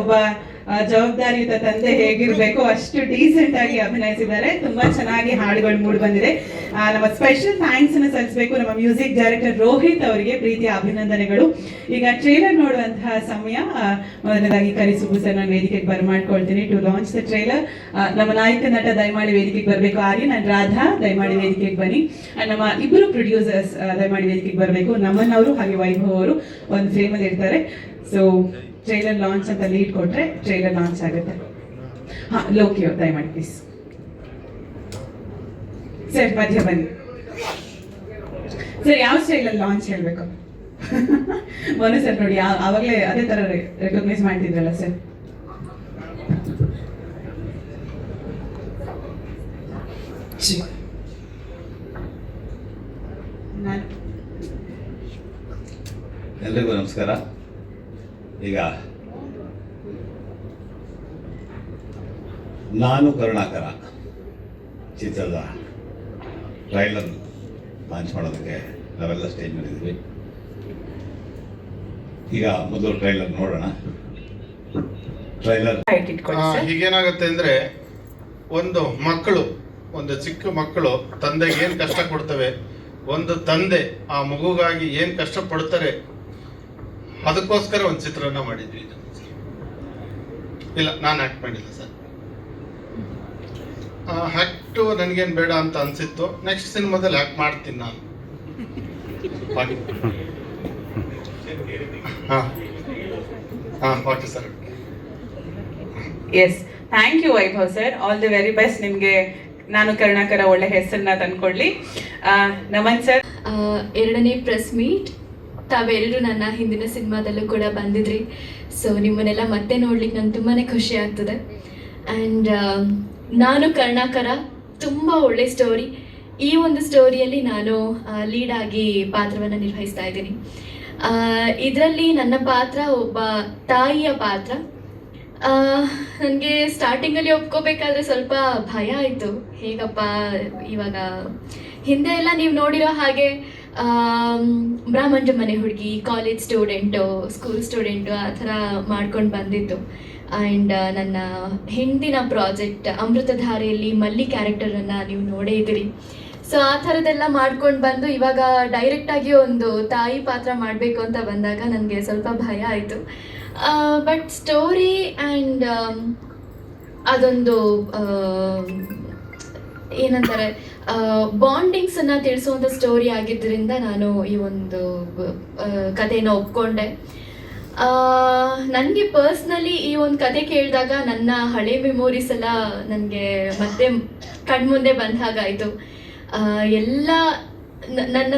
ಒಬ್ಬ ಜವಾಬ್ದಾರಿಯುತ ತಂದೆ ಹೇಗಿರ್ಬೇಕು ಅಷ್ಟು ಡೀಸೆಂಟ್ ಆಗಿ ಅಭಿನಯಿಸಿದ್ದಾರೆ. ತುಂಬಾ ಚೆನ್ನಾಗಿ ಹಾಡುಗಳು ಮೂಡಿ ಬಂದಿದೆ. ನಮ್ಮ ಸ್ಪೆಷಲ್ ಥ್ಯಾಂಕ್ಸ್ ಅನ್ನು ಸಲ್ಲಿಸಬೇಕು ನಮ್ಮ ಮ್ಯೂಸಿಕ್ ಡೈರೆಕ್ಟರ್ ರೋಹಿತ್ ಅವರಿಗೆ, ಪ್ರೀತಿಯ ಅಭಿನಂದನೆಗಳು. ಈಗ ಟ್ರೇಲರ್ ನೋಡುವಂತಹ ಸಮಯ. ಮೊದಲನೇದಾಗಿ ಕರಿಸುಬ್ಬು ಸರ್ ನಾನು ವೇದಿಕೆಗೆ ಬರಮಾಡ್ಕೊಳ್ತೀನಿ ಟು ಲಾಂಚ್ ದ ಟ್ರೇಲರ್. ನಮ್ಮ ನಾಯಕ ನಟ ದಯಮಾಡಿ ವೇದಿಕೆಗೆ ಬರಬೇಕು. ಆರ್ಯನ್ ಅಂಡ್ ರಾಧಾ ದಯಮಾಡಿ ವೇದಿಕೆಗೆ ಬನ್ನಿ. ಅಂಡ್ ನಮ್ಮ ಇಬ್ಬರು ಪ್ರೊಡ್ಯೂಸರ್ಸ್ ದಯಮಾಡಿ ವೇದಿಕೆಗೆ ಬರಬೇಕು. ನಮನ್ ಅವರು ಹಾಗೆ ವೈಭವ್ ಅವರು ಒಂದು ಫ್ರೇಮಲ್ಲಿ ಇರ್ತಾರೆ. ಸೊ ಟ್ರೈಲರ್ ಲಾಂಚ್ ಅಂತ ಲೀಡ್ ಕೊಟ್ರೆ ಟ್ರೈಲರ್ ಲಾಂಚ್ ಆಗುತ್ತೆ. ಲೋಕಿ ಅವ್ರು ದಯಮಾಡಿ ಪ್ಲೀಸ್ ಸರ್ ಮಧ್ಯ ಬನ್ನಿ. ಸರ್ ಯಾವ ಸ್ಟೈಲಲ್ಲಿ ಲಾಂಚ್ ಹೇಳಬೇಕು? ಮೊನ್ನೆ ಸರ್ ನೋಡಿ ಆವಾಗಲೇ ಅದೇ ಥರ ರೆಕಗ್ನೈಸ್ ಮಾಡ್ತಿದ್ರಲ್ಲ ಸರ್. ಎಲ್ರಿಗೂ ನಮಸ್ಕಾರ. ಈಗ ನಾನು ಕರುಣಾಕರ ಚಿತ್ರದ ಟ್ರೈಲರ್ ಲಾಂಚ್ ಮಾಡೋದಕ್ಕೆ ನಾವೆಲ್ಲ ಸ್ಟೇಜ್ ಮಾಡಿದ್ವಿ. ಈಗ ಮೊದಲು ಟ್ರೈಲರ್ ನೋಡೋಣ. ಟ್ರೈಲರ್ ಹೀಗೇನಾಗುತ್ತೆ ಅಂದರೆ, ಒಂದು ಚಿಕ್ಕ ಮಕ್ಕಳು ತಂದೆಗೆ ಏನು ಕಷ್ಟ ಕೊಡ್ತವೆ, ಒಂದು ತಂದೆ ಆ ಮಗುಗಾಗಿ ಏನು ಕಷ್ಟ ಪಡ್ತಾರೆ, ಅದಕ್ಕೋಸ್ಕರ ಒಂದು ಚಿತ್ರನ ಮಾಡಿದ್ವಿ. ಇಲ್ಲ, ನಾನು ಆ್ಯಕ್ಟ್ ಮಾಡಿಲ್ಲ ಸರ್. ಆ್ಯಕ್ಟು ನನಗೇನು ಬೇಡ ಅಂತ ಅನಿಸಿತ್ತು. ನೆಕ್ಸ್ಟ್ ಸಿನಿಮಾದಲ್ಲಿ ಆ್ಯಕ್ಟ್ ಮಾಡ್ತೀನಿ ನಾನು. Okay sir. Yes, thank you Vaibhav sir. All the very best. ನಿಮಗೆ ನಾನು ಕರುಣಾಕರ ಒಳ್ಳೆ ಹೆಸರನ್ನ ತಂದ್ಕೊಳ್ಳಿ. ನಮನ್ ಸರ್, ಎರಡನೇ ಪ್ರೆಸ್ ಮೀಟ್. ತಾವೆಲ್ಲರೂ ನನ್ನ ಹಿಂದಿನ ಸಿನಿಮಾದಲ್ಲೂ ಕೂಡ ಬಂದಿದ್ರಿ. ಸೊ ನಿಮ್ಮನ್ನೆಲ್ಲ ಮತ್ತೆ ನೋಡ್ಲಿಕ್ಕೆ ನಂಗೆ ತುಂಬಾ ಖುಷಿ ಆಗ್ತದೆ. ಆ್ಯಂಡ್ ನಾನು ಕರುಣಾಕರ, ತುಂಬ ಒಳ್ಳೆ ಸ್ಟೋರಿ. ಈ ಒಂದು ಸ್ಟೋರಿಯಲ್ಲಿ ನಾನು ಲೀಡಾಗಿ ಪಾತ್ರವನ್ನು ನಿರ್ವಹಿಸ್ತಾ ಇದ್ದೀನಿ. ಇದರಲ್ಲಿ ನನ್ನ ಪಾತ್ರ ಒಬ್ಬ ತಾಯಿಯ ಪಾತ್ರ. ನನಗೆ ಸ್ಟಾರ್ಟಿಂಗಲ್ಲಿ ಒಪ್ಕೋಬೇಕಾದ್ರೆ ಸ್ವಲ್ಪ ಭಯ ಆಯಿತು. ಹೇಗಪ್ಪ ಇವಾಗ ಹಿಂದೆ ಎಲ್ಲ ನೀವು ನೋಡಿರೋ ಹಾಗೆ ಬ್ರಾಹ್ಮಣ ಮನೆ ಹುಡುಗಿ, ಕಾಲೇಜ್ ಸ್ಟೂಡೆಂಟು, ಸ್ಕೂಲ್ ಸ್ಟೂಡೆಂಟು ಆ ಥರ ಮಾಡ್ಕೊಂಡು ಬಂದಿತ್ತು. ಆ್ಯಂಡ್ ನನ್ನ ಹಿಂದಿನ ಪ್ರಾಜೆಕ್ಟ್ ಅಮೃತಧಾರೆಯಲ್ಲಿ ಮಲ್ಲಿ ಕ್ಯಾರೆಕ್ಟರನ್ನು ನೀವು ನೋಡೇ ಇದ್ದೀರಿ. ಸೊ ಆ ಥರದ್ದೆಲ್ಲ ಮಾಡ್ಕೊಂಡು ಬಂದು ಇವಾಗ ಡೈರೆಕ್ಟಾಗಿ ಒಂದು ತಾಯಿ ಪಾತ್ರ ಮಾಡಬೇಕು ಅಂತ ಬಂದಾಗ ನನಗೆ ಸ್ವಲ್ಪ ಭಯ ಆಯಿತು. ಬಟ್ ಸ್ಟೋರಿ ಆ್ಯಂಡ್ ಅದೊಂದು ಏನಂತಾರೆ ಬಾಂಡಿಂಗ್ಸನ್ನು ತಿಳಿಸುವಂಥ ಸ್ಟೋರಿ ಆಗಿದ್ದರಿಂದ ನಾನು ಈ ಒಂದು ಕಥೆನ ಒಪ್ಕೊಂಡೆ. ನನಗೆ ಪರ್ಸ್ನಲಿ ಈ ಒಂದು ಕತೆ ಕೇಳಿದಾಗ ನನ್ನ ಹಳೆ ಮೆಮೊರೀಸ್ ಎಲ್ಲ ನನಗೆ ಮತ್ತೆ ಕಣ್ಮುಂದೆ ಬಂದ ಹಾಗಾಯಿತು. ಎಲ್ಲ ನನ್ನ